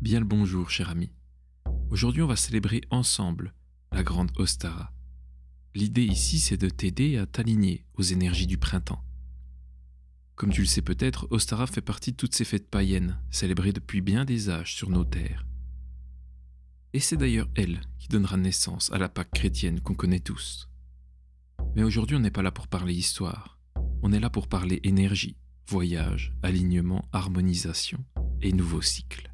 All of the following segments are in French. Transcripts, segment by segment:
Bien le bonjour, cher ami. Aujourd'hui, on va célébrer ensemble la grande Ostara. L'idée ici, c'est de t'aider à t'aligner aux énergies du printemps. Comme tu le sais peut-être, Ostara fait partie de toutes ces fêtes païennes, célébrées depuis bien des âges sur nos terres. Et c'est d'ailleurs elle qui donnera naissance à la Pâque chrétienne qu'on connaît tous. Mais aujourd'hui, on n'est pas là pour parler histoire. On est là pour parler énergie, voyage, alignement, harmonisation et nouveau cycle.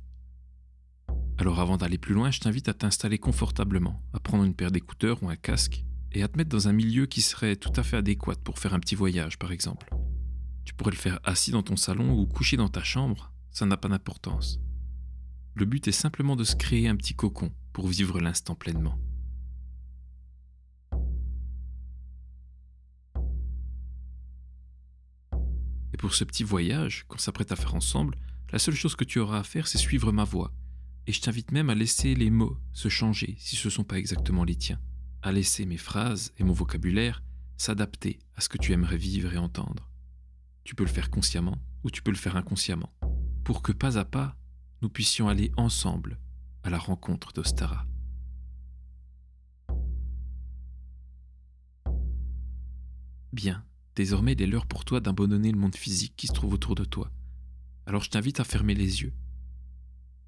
Alors avant d'aller plus loin, je t'invite à t'installer confortablement, à prendre une paire d'écouteurs ou un casque et à te mettre dans un milieu qui serait tout à fait adéquat pour faire un petit voyage par exemple. Tu pourrais le faire assis dans ton salon ou couché dans ta chambre, ça n'a pas d'importance. Le but est simplement de se créer un petit cocon pour vivre l'instant pleinement. Et pour ce petit voyage, qu'on s'apprête à faire ensemble, la seule chose que tu auras à faire, c'est suivre ma voix. Et je t'invite même à laisser les mots se changer si ce ne sont pas exactement les tiens. À laisser mes phrases et mon vocabulaire s'adapter à ce que tu aimerais vivre et entendre. Tu peux le faire consciemment ou tu peux le faire inconsciemment, pour que pas à pas, nous puissions aller ensemble à la rencontre d'Ostara. Bien, désormais il est l'heure pour toi d'abandonner le monde physique qui se trouve autour de toi. Alors je t'invite à fermer les yeux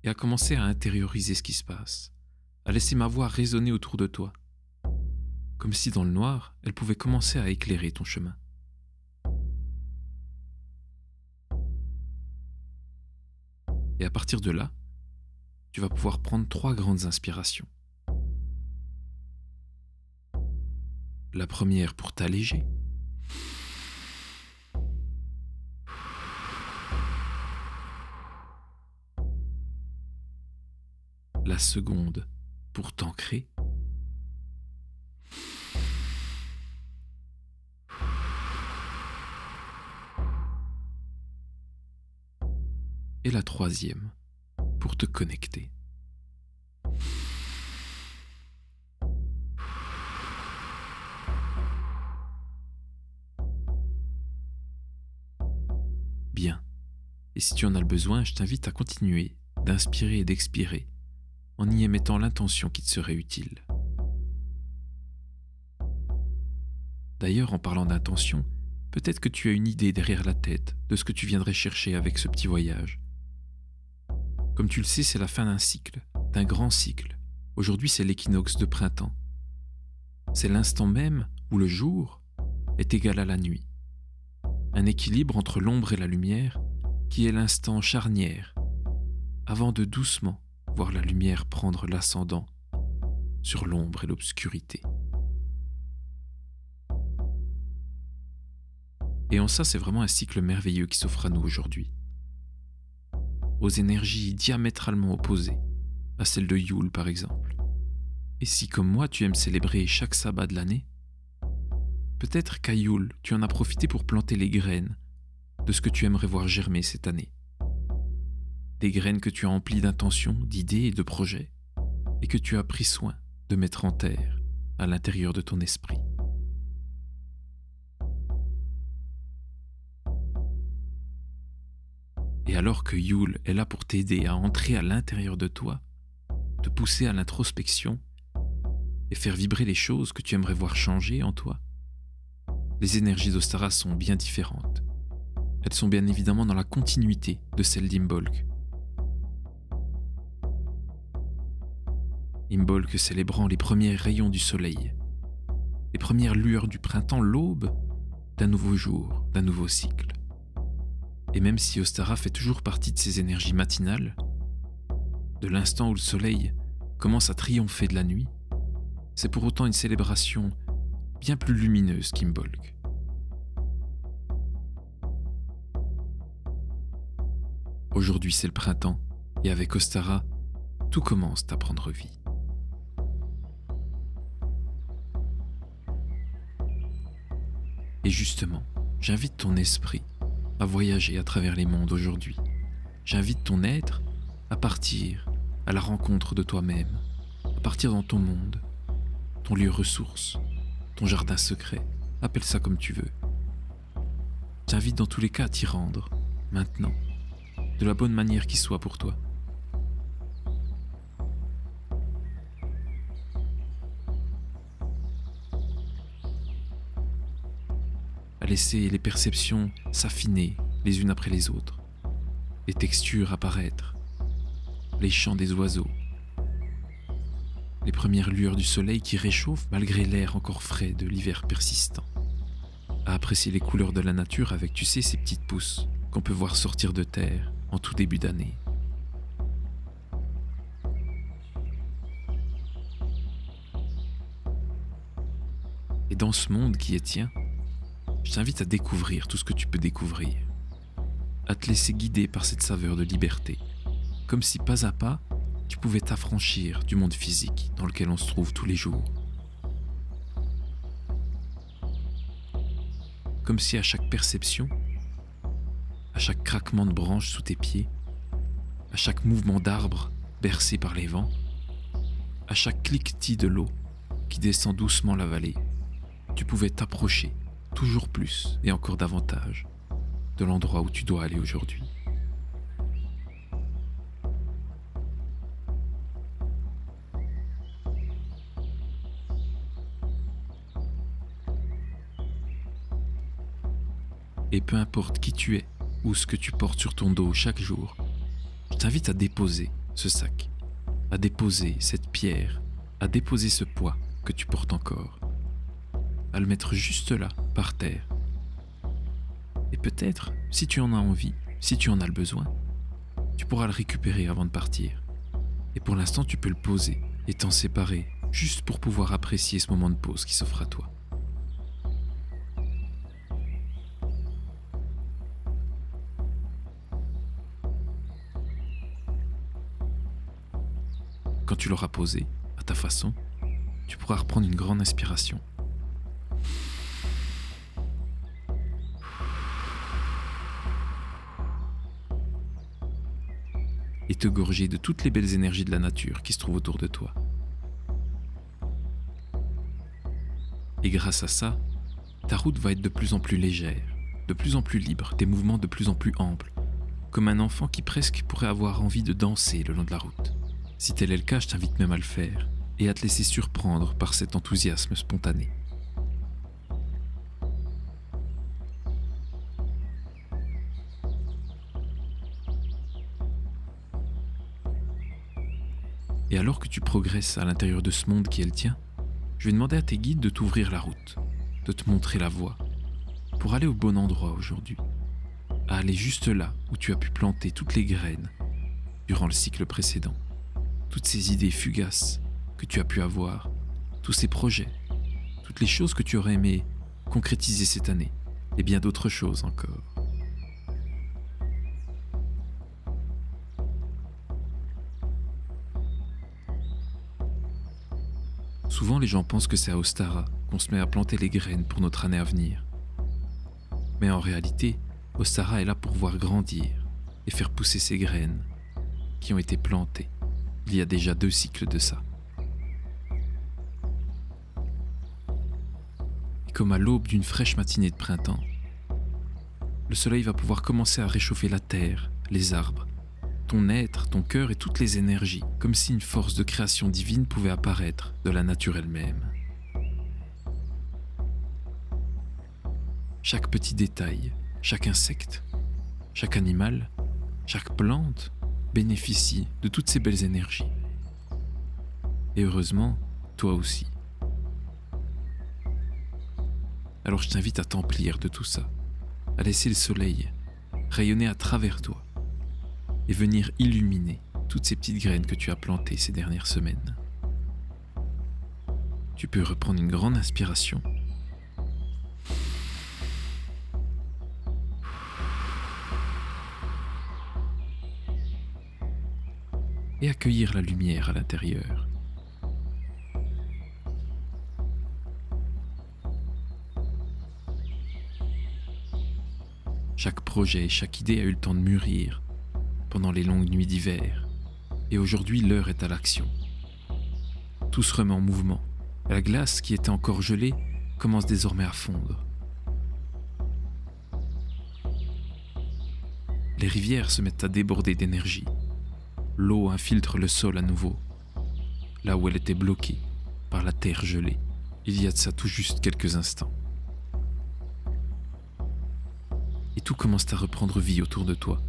et à commencer à intérioriser ce qui se passe, à laisser ma voix résonner autour de toi, comme si dans le noir, elle pouvait commencer à éclairer ton chemin. Et à partir de là, tu vas pouvoir prendre 3 grandes inspirations. La première pour t'alléger. La seconde pour t'ancrer. Et la troisième pour te connecter. Bien. Et si tu en as le besoin, je t'invite à continuer d'inspirer et d'expirer en y émettant l'intention qui te serait utile. D'ailleurs, en parlant d'intention, peut-être que tu as une idée derrière la tête de ce que tu viendrais chercher avec ce petit voyage. Comme tu le sais, c'est la fin d'un cycle, d'un grand cycle. Aujourd'hui, c'est l'équinoxe de printemps. C'est l'instant même où le jour est égal à la nuit. Un équilibre entre l'ombre et la lumière qui est l'instant charnière, avant de doucement voir la lumière prendre l'ascendant sur l'ombre et l'obscurité. Et en ça, c'est vraiment un cycle merveilleux qui s'offre à nous aujourd'hui. Aux énergies diamétralement opposées à celle de Yule par exemple. Et si comme moi tu aimes célébrer chaque sabbat de l'année, peut-être qu'à Yule tu en as profité pour planter les graines de ce que tu aimerais voir germer cette année. Des graines que tu as emplies d'intentions, d'idées et de projets, et que tu as pris soin de mettre en terre à l'intérieur de ton esprit. Et alors que Yule est là pour t'aider à entrer à l'intérieur de toi, te pousser à l'introspection et faire vibrer les choses que tu aimerais voir changer en toi, les énergies d'Ostara sont bien différentes. Elles sont bien évidemment dans la continuité de celles d'Imbolc. Imbolc célébrant les premiers rayons du soleil, les premières lueurs du printemps, l'aube d'un nouveau jour, d'un nouveau cycle. Et même si Ostara fait toujours partie de ces énergies matinales, de l'instant où le soleil commence à triompher de la nuit, c'est pour autant une célébration bien plus lumineuse qu'Imbolc. Aujourd'hui c'est le printemps, et avec Ostara, tout commence à prendre vie. Et justement, j'invite ton esprit à voyager à travers les mondes aujourd'hui. J'invite ton être à partir à la rencontre de toi-même, à partir dans ton monde, ton lieu ressource, ton jardin secret, appelle ça comme tu veux. J'invite dans tous les cas à t'y rendre, maintenant, de la bonne manière qui soit pour toi. à laisser les perceptions s'affiner les unes après les autres, les textures apparaître, les chants des oiseaux, les premières lueurs du soleil qui réchauffent malgré l'air encore frais de l'hiver persistant, à apprécier les couleurs de la nature avec, tu sais, ces petites pousses qu'on peut voir sortir de terre en tout début d'année. Et dans ce monde qui est tien, je t'invite à découvrir tout ce que tu peux découvrir, à te laisser guider par cette saveur de liberté, comme si pas à pas, tu pouvais t'affranchir du monde physique dans lequel on se trouve tous les jours. Comme si à chaque perception, à chaque craquement de branches sous tes pieds, à chaque mouvement d'arbre bercé par les vents, à chaque cliquetis de l'eau qui descend doucement la vallée, tu pouvais t'approcher toujours plus et encore davantage de l'endroit où tu dois aller aujourd'hui. Et peu importe qui tu es ou ce que tu portes sur ton dos chaque jour, je t'invite à déposer ce sac, à déposer cette pierre, à déposer ce poids que tu portes encore, à le mettre juste là, par terre. Et peut-être, si tu en as envie, si tu en as le besoin, tu pourras le récupérer avant de partir. Et pour l'instant, tu peux le poser et t'en séparer, juste pour pouvoir apprécier ce moment de pause qui s'offre à toi. Quand tu l'auras posé, à ta façon, tu pourras reprendre une grande inspiration. Et te gorger de toutes les belles énergies de la nature qui se trouvent autour de toi. Et grâce à ça, ta route va être de plus en plus légère, de plus en plus libre, tes mouvements de plus en plus amples, comme un enfant qui presque pourrait avoir envie de danser le long de la route. Si tel est le cas, je t'invite même à le faire et à te laisser surprendre par cet enthousiasme spontané. Et alors que tu progresses à l'intérieur de ce monde qui est le tien, je vais demander à tes guides de t'ouvrir la route, de te montrer la voie, pour aller au bon endroit aujourd'hui, à aller juste là où tu as pu planter toutes les graines durant le cycle précédent, toutes ces idées fugaces que tu as pu avoir, tous ces projets, toutes les choses que tu aurais aimé concrétiser cette année, et bien d'autres choses encore. Souvent, les gens pensent que c'est à Ostara qu'on se met à planter les graines pour notre année à venir. Mais en réalité, Ostara est là pour voir grandir et faire pousser ces graines qui ont été plantées il y a déjà 2 cycles de ça. Et comme à l'aube d'une fraîche matinée de printemps, le soleil va pouvoir commencer à réchauffer la terre, les arbres, ton être, ton cœur et toutes les énergies, comme si une force de création divine pouvait apparaître de la nature elle-même. Chaque petit détail, chaque insecte, chaque animal, chaque plante bénéficie de toutes ces belles énergies. Et heureusement, toi aussi. Alors je t'invite à t'emplir de tout ça, à laisser le soleil rayonner à travers toi et venir illuminer toutes ces petites graines que tu as plantées ces dernières semaines. Tu peux reprendre une grande inspiration et accueillir la lumière à l'intérieur. Chaque projet, chaque idée a eu le temps de mûrir pendant les longues nuits d'hiver, et aujourd'hui l'heure est à l'action. Tout se remet en mouvement, et la glace qui était encore gelée commence désormais à fondre. Les rivières se mettent à déborder d'énergie. L'eau infiltre le sol à nouveau, là où elle était bloquée par la terre gelée, il y a de ça tout juste quelques instants. tout commence à reprendre vie autour de toi.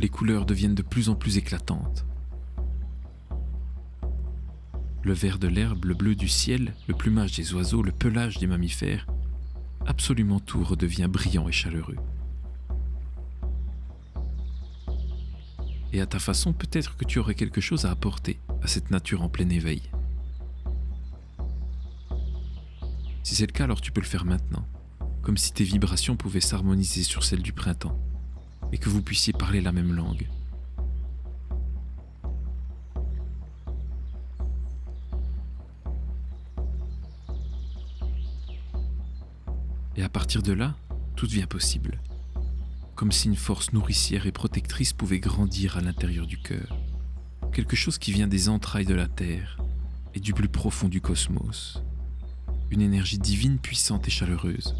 Les couleurs deviennent de plus en plus éclatantes. Le vert de l'herbe, le bleu du ciel, le plumage des oiseaux, le pelage des mammifères, absolument tout redevient brillant et chaleureux. Et à ta façon, peut-être que tu aurais quelque chose à apporter à cette nature en plein éveil. Si c'est le cas, alors tu peux le faire maintenant, comme si tes vibrations pouvaient s'harmoniser sur celles du printemps, et que vous puissiez parler la même langue. Et à partir de là, tout devient possible, comme si une force nourricière et protectrice pouvait grandir à l'intérieur du cœur, quelque chose qui vient des entrailles de la Terre et du plus profond du cosmos, une énergie divine puissante et chaleureuse.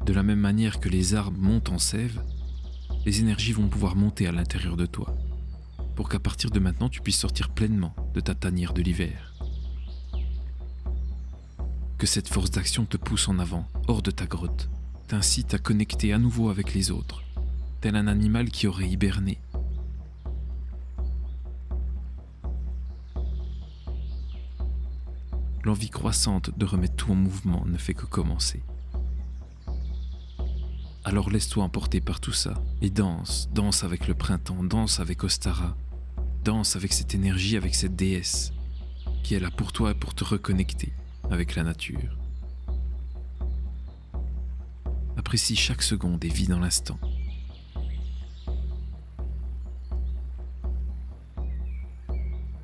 De la même manière que les arbres montent en sève, les énergies vont pouvoir monter à l'intérieur de toi, pour qu'à partir de maintenant tu puisses sortir pleinement de ta tanière de l'hiver. Que cette force d'action te pousse en avant, hors de ta grotte, t'incite à connecter à nouveau avec les autres, tel un animal qui aurait hiberné. L'envie croissante de remettre tout en mouvement ne fait que commencer. Alors laisse-toi emporter par tout ça et danse, danse avec le printemps, danse avec Ostara, danse avec cette énergie, avec cette déesse qui est là pour toi et pour te reconnecter avec la nature. Apprécie chaque seconde et vis dans l'instant.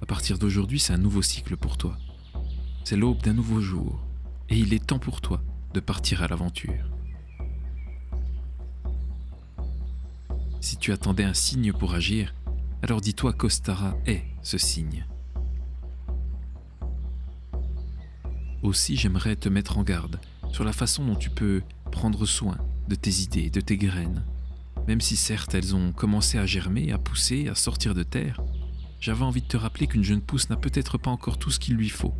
À partir d'aujourd'hui, c'est un nouveau cycle pour toi. C'est l'aube d'un nouveau jour et il est temps pour toi de partir à l'aventure. Si tu attendais un signe pour agir, alors dis-toi qu'Ostara est ce signe. Aussi, j'aimerais te mettre en garde sur la façon dont tu peux prendre soin de tes idées, de tes graines. Même si certes elles ont commencé à germer, à pousser, à sortir de terre, j'avais envie de te rappeler qu'une jeune pousse n'a peut-être pas encore tout ce qu'il lui faut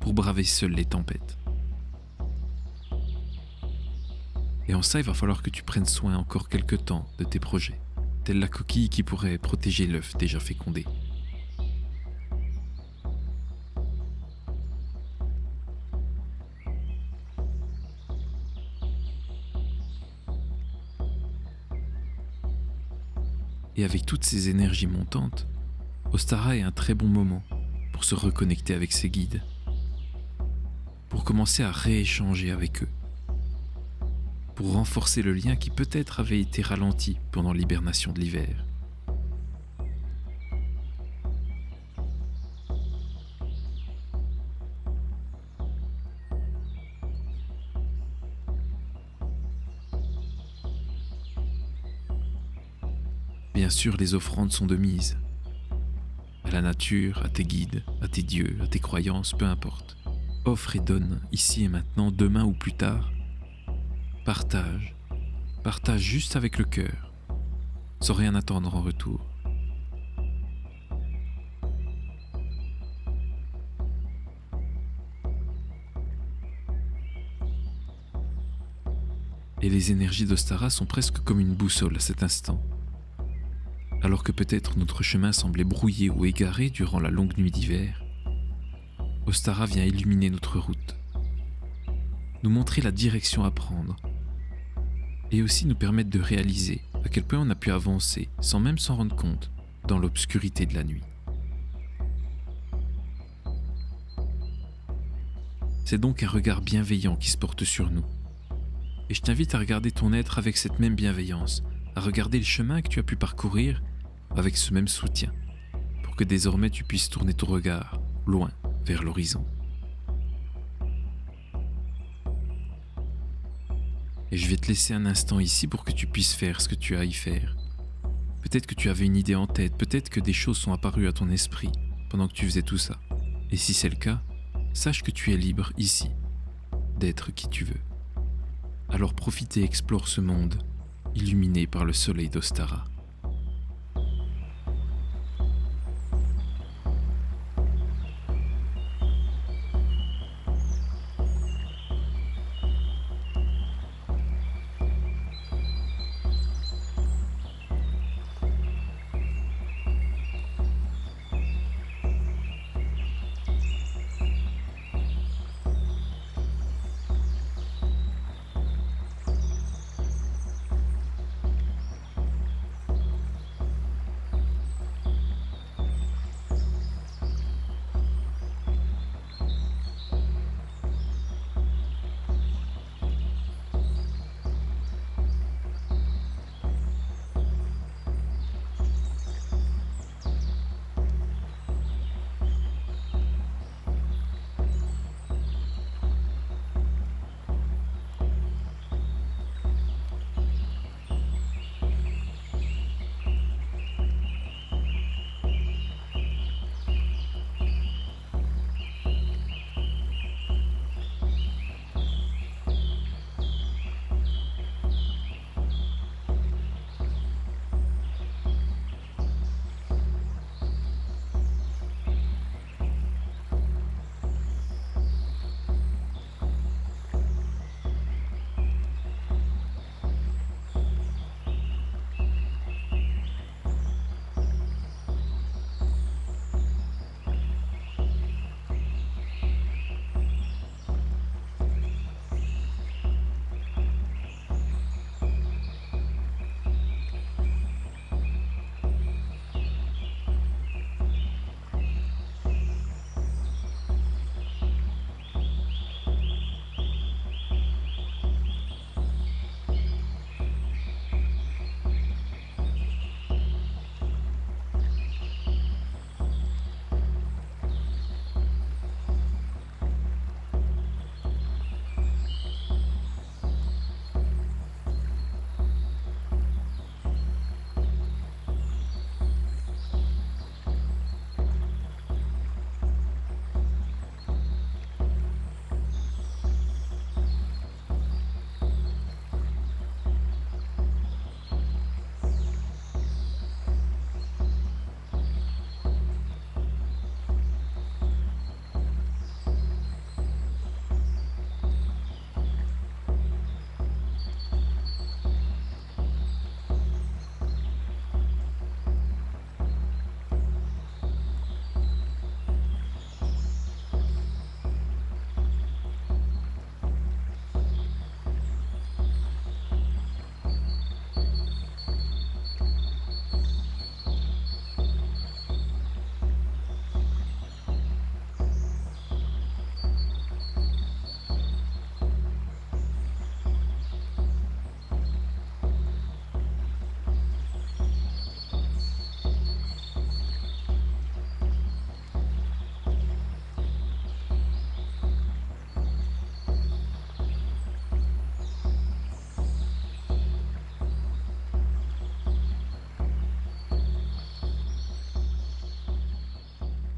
pour braver seule les tempêtes. Et en ça, il va falloir que tu prennes soin encore quelque temps de tes projets, telle la coquille qui pourrait protéger l'œuf déjà fécondé. Et avec toutes ces énergies montantes, Ostara est un très bon moment pour se reconnecter avec ses guides, pour commencer à rééchanger avec eux, pour renforcer le lien qui peut-être avait été ralenti pendant l'hibernation de l'hiver. Bien sûr, les offrandes sont de mise. À la nature, à tes guides, à tes dieux, à tes croyances, peu importe. Offre et donne, ici et maintenant, demain ou plus tard. Partage. Partage juste avec le cœur, sans rien attendre en retour. Et les énergies d'Ostara sont presque comme une boussole à cet instant. Alors que peut-être notre chemin semblait brouillé ou égaré durant la longue nuit d'hiver, Ostara vient illuminer notre route, nous montrer la direction à prendre, et aussi nous permettre de réaliser à quel point on a pu avancer sans même s'en rendre compte dans l'obscurité de la nuit. C'est donc un regard bienveillant qui se porte sur nous, et je t'invite à regarder ton être avec cette même bienveillance, à regarder le chemin que tu as pu parcourir avec ce même soutien, pour que désormais tu puisses tourner ton regard loin vers l'horizon. Et je vais te laisser un instant ici pour que tu puisses faire ce que tu as à y faire. Peut-être que tu avais une idée en tête, peut-être que des choses sont apparues à ton esprit pendant que tu faisais tout ça. Et si c'est le cas, sache que tu es libre ici d'être qui tu veux. Alors profite et explore ce monde illuminé par le soleil d'Ostara.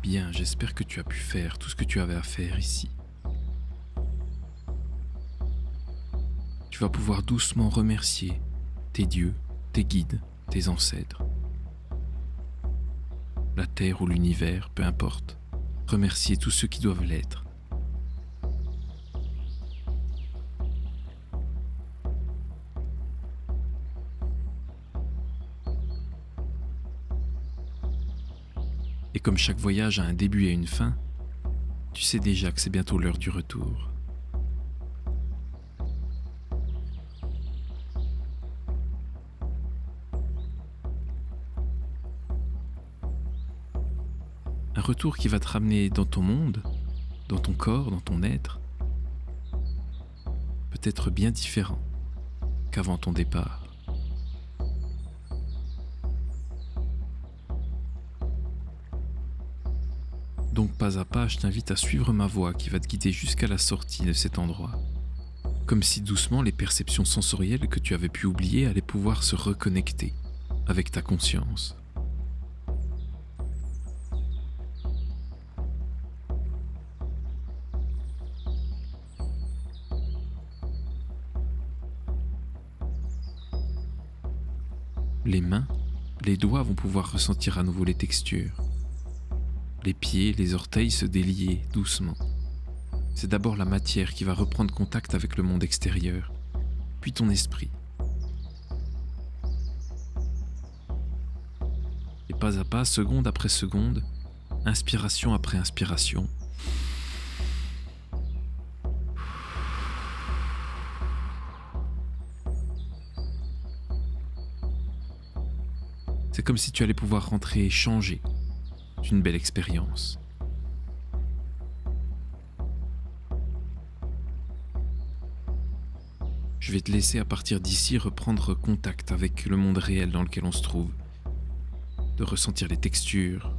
Bien, j'espère que tu as pu faire tout ce que tu avais à faire ici. Tu vas pouvoir doucement remercier tes dieux, tes guides, tes ancêtres. La terre ou l'univers, peu importe. Remercier tous ceux qui doivent l'être. Et comme chaque voyage a un début et une fin, tu sais déjà que c'est bientôt l'heure du retour. Un retour qui va te ramener dans ton monde, dans ton corps, dans ton être, peut-être bien différent qu'avant ton départ. Donc pas à pas, je t'invite à suivre ma voix qui va te guider jusqu'à la sortie de cet endroit. Comme si doucement les perceptions sensorielles que tu avais pu oublier allaient pouvoir se reconnecter avec ta conscience. Les mains, les doigts vont pouvoir ressentir à nouveau les textures. Les pieds, les orteils se délier doucement. C'est d'abord la matière qui va reprendre contact avec le monde extérieur, puis ton esprit. Et pas à pas, seconde après seconde, inspiration après inspiration, c'est comme si tu allais pouvoir rentrer et changer d'une belle expérience. Je vais te laisser à partir d'ici reprendre contact avec le monde réel dans lequel on se trouve, de ressentir les textures,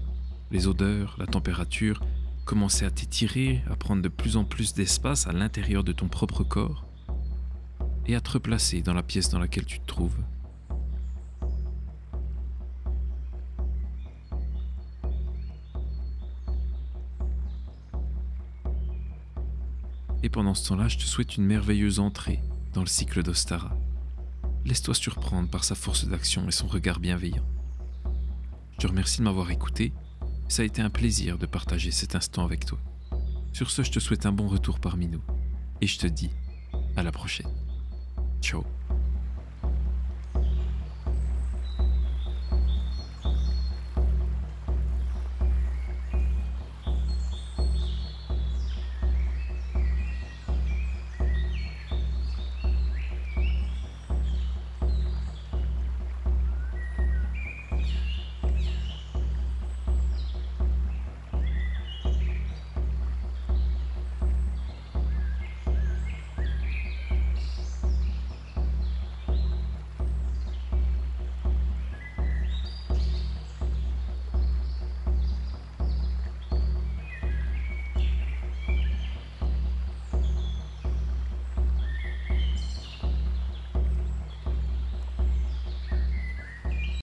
les odeurs, la température, commencer à t'étirer, à prendre de plus en plus d'espace à l'intérieur de ton propre corps et à te replacer dans la pièce dans laquelle tu te trouves. Et pendant ce temps-là, je te souhaite une merveilleuse entrée dans le cycle d'Ostara. Laisse-toi surprendre par sa force d'action et son regard bienveillant. Je te remercie de m'avoir écouté. Ça a été un plaisir de partager cet instant avec toi. Sur ce, je te souhaite un bon retour parmi nous. Et je te dis à la prochaine. Ciao.